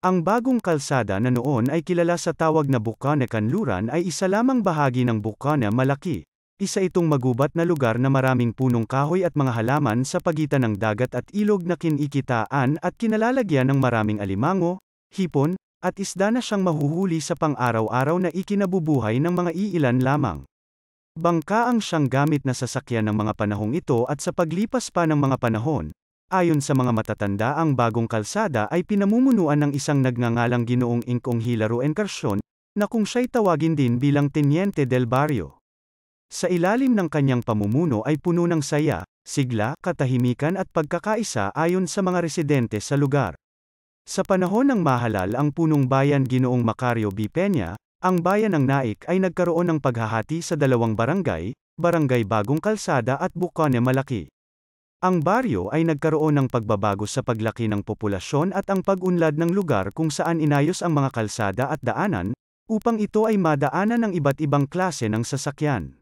Ang bagong kalsada na noon ay kilala sa tawag na Bukana Kanluran ay isa lamang bahagi ng Bukana Malaki. Isa itong magubat na lugar na maraming punong kahoy at mga halaman sa pagitan ng dagat at ilog na kinikitaan at kinalalagyan ng maraming alimango, hipon, at isda na siyang mahuhuli sa pang-araw-araw na ikinabubuhay ng mga iilan lamang. Bangka ang siyang gamit na sasakyan ng mga panahong ito at sa paglipas pa ng mga panahon, ayon sa mga matatanda ang bagong kalsada ay pinamumunuan ng isang nagngangalang Ginoong Ingkong Hilaro Encarnacion, na kung siya'y tawagin din bilang Teniente del Barrio. Sa ilalim ng kanyang pamumuno ay puno ng saya, sigla, katahimikan at pagkakaisa ayon sa mga residente sa lugar. Sa panahon ng mahalal ang punong bayan Ginoong Macario B. Peña, ang bayan ng Naik ay nagkaroon ng paghahati sa dalawang barangay, Barangay Bagong Kalsada at Bukana Malaki. Ang baryo ay nagkaroon ng pagbabago sa paglaki ng populasyon at ang pag-unlad ng lugar kung saan inayos ang mga kalsada at daanan, upang ito ay madaanan ng iba't ibang klase ng sasakyan.